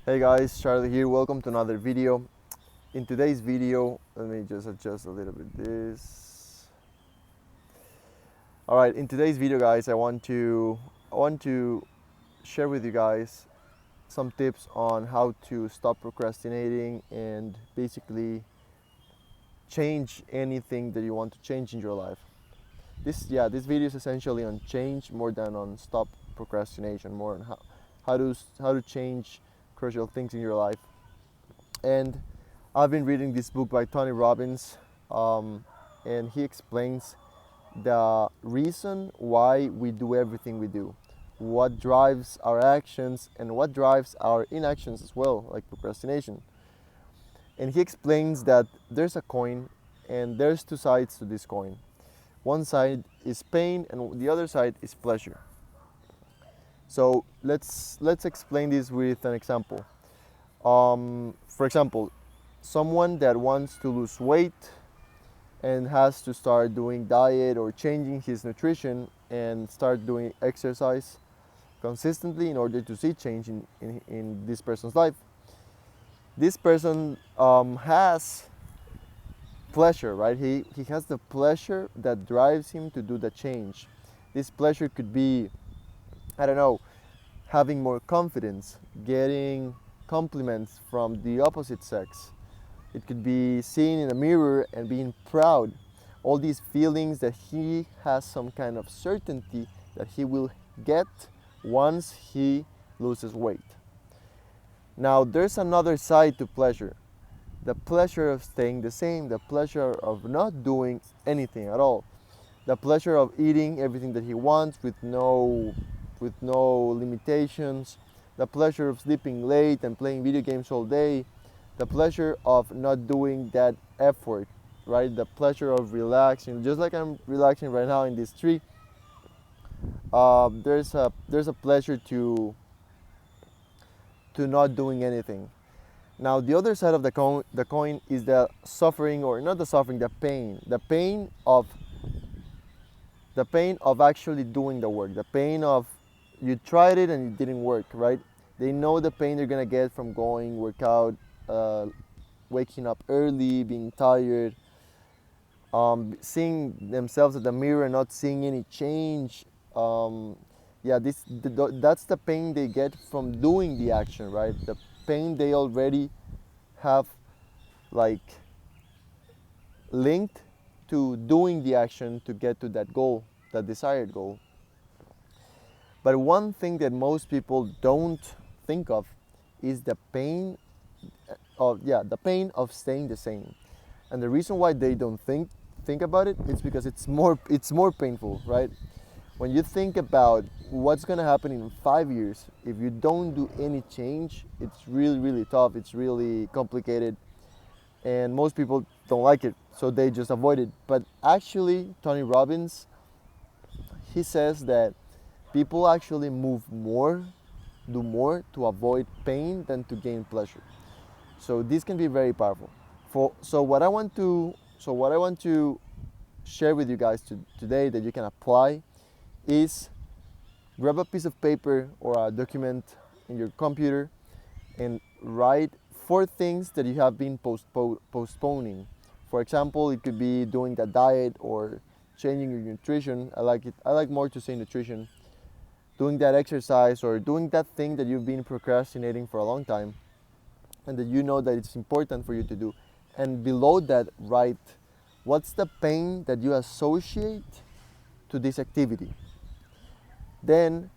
Hey guys, Charlie here. Welcome to another video. In today's video, let me just adjust a little bit this. All right, in today's video, guys, I want to share with you guys some tips on how to stop procrastinating and basically change anything that you want to change in your life. This video is essentially on change more than on stop procrastination, more on how to change crucial things in your life. And I've been reading this book by Tony Robbins, and he explains the reason why we do everything we do, what drives our actions, and what drives our inactions as well, like procrastination. And he explains that there's a coin, and there's two sides to this coin. One side is pain, and the other side is pleasure. So let's explain this with an example. For example, someone that wants to lose weight and has to start doing diet or changing his nutrition and start doing exercise consistently in order to see change in this person's life. This person has pleasure, right? He has the pleasure that drives him to do the change. This pleasure could be, I don't know, having more confidence, getting compliments from the opposite sex. It could be seeing in a mirror and being proud. All these feelings that he has some kind of certainty that he will get once he loses weight. Now, there's another side to pleasure. The pleasure of staying the same, the pleasure of not doing anything at all, the pleasure of eating everything that he wants with no limitations, the pleasure of sleeping late and playing video games all day, the pleasure of not doing that effort, right? The pleasure of relaxing, just like I'm relaxing right now in this tree. There's a pleasure to not doing anything. Now the other side of the coin is the suffering, or not the suffering, the pain of actually doing the work, the pain of you tried it and it didn't work, right? They know the pain they're gonna get from going work out, waking up early, being tired, seeing themselves at the mirror and not seeing any change. That's the pain they get from doing the action, right? The pain they already have, like, linked to doing the action to get to that goal, that desired goal. But one thing that most people don't think of is the pain of staying the same. And the reason why they don't think about it is because it's more painful, right? When you think about what's gonna happen in 5 years if you don't do any change, it's really tough. It's really complicated, and most people don't like it, so they just avoid it. But actually, Tony Robbins, he says that people actually do more to avoid pain than to gain pleasure. So this can be very powerful. So what I want to share with you guys today that you can apply is grab a piece of paper or a document in your computer and write 4 things that you have been postponing. For example, it could be doing the diet or changing your nutrition. I like more to say nutrition. Doing that exercise or doing that thing that you've been procrastinating for a long time and that you know that it's important for you to do. And below that, write what's the pain that you associate to this activity. Then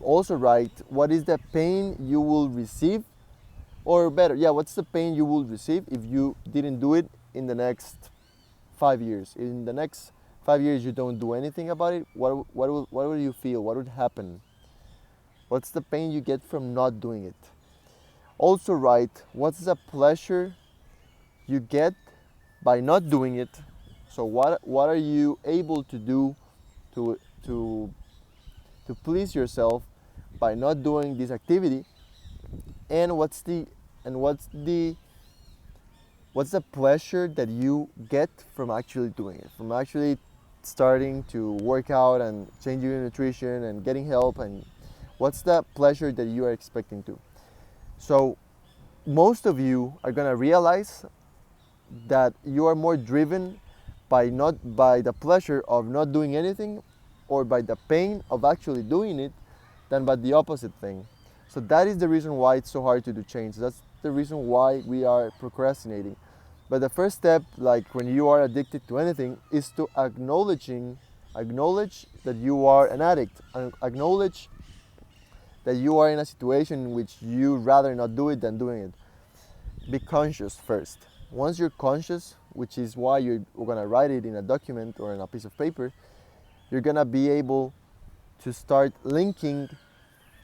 also write what is the pain you will receive, or better, what's the pain you will receive if you didn't do it in the next 5 years. In the next 5 years you don't do anything about it, what will you feel? What would happen? What's the pain you get from not doing it? Also write what's the pleasure you get by not doing it. So what are you able to do to please yourself by not doing this activity? And what's the pleasure that you get from actually doing it, from actually starting to work out and changing your nutrition and getting help? And what's the pleasure that you are expecting to? So most of you are gonna realize that you are more driven by the pleasure of not doing anything or by the pain of actually doing it than by the opposite thing. So that is the reason why it's so hard to do change. That's the reason why we are procrastinating. But the first step, like when you are addicted to anything, is to acknowledge that you are an addict, and acknowledge that you are in a situation in which you rather not do it than doing it. Be conscious first. Once you're conscious, which is why you're gonna write it in a document or in a piece of paper, you're gonna be able to start linking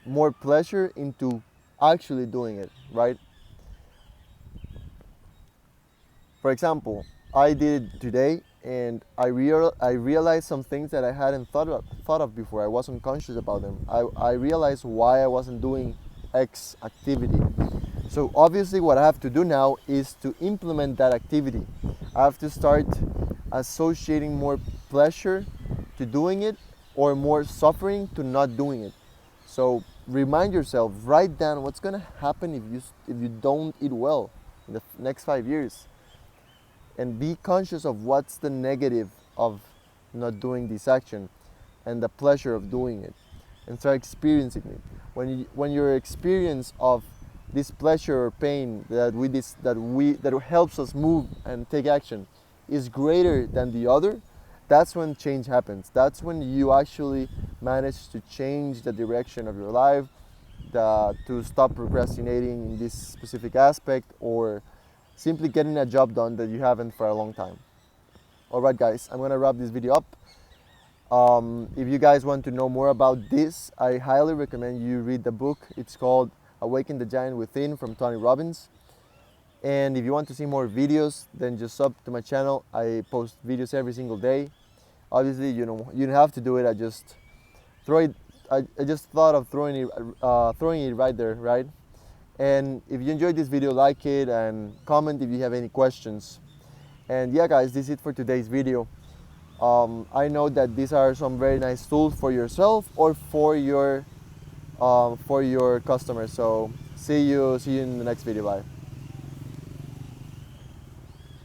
more pleasure into actually doing it, right? For example, I did it today, and I realized some things that I hadn't thought of before. I wasn't conscious about them. I realized why I wasn't doing X activity. So obviously what I have to do now is to implement that activity. I have to start associating more pleasure to doing it or more suffering to not doing it. So remind yourself, write down what's gonna happen if you don't eat well in the next 5 years, and be conscious of what's the negative of not doing this action and the pleasure of doing it, and start experiencing it. When your experience of this pleasure or pain that helps us move and take action is greater than the other, that's when change happens. That's when you actually manage to change the direction of your life, to stop procrastinating in this specific aspect, or simply getting a job done that you haven't for a long time. Alright guys, I'm gonna wrap this video up. If you guys want to know more about this, I highly recommend you read the book. It's called Awaken the Giant Within from Tony Robbins. And if you want to see more videos, then just sub to my channel. I post videos every single day. Obviously, you don't have to do it. I just thought of throwing it right there, right? And if you enjoyed this video, like it and comment if you have any questions. And yeah guys, this is it for today's video. I know that these are some very nice tools for yourself or for your customers. So see you in the next video. Bye.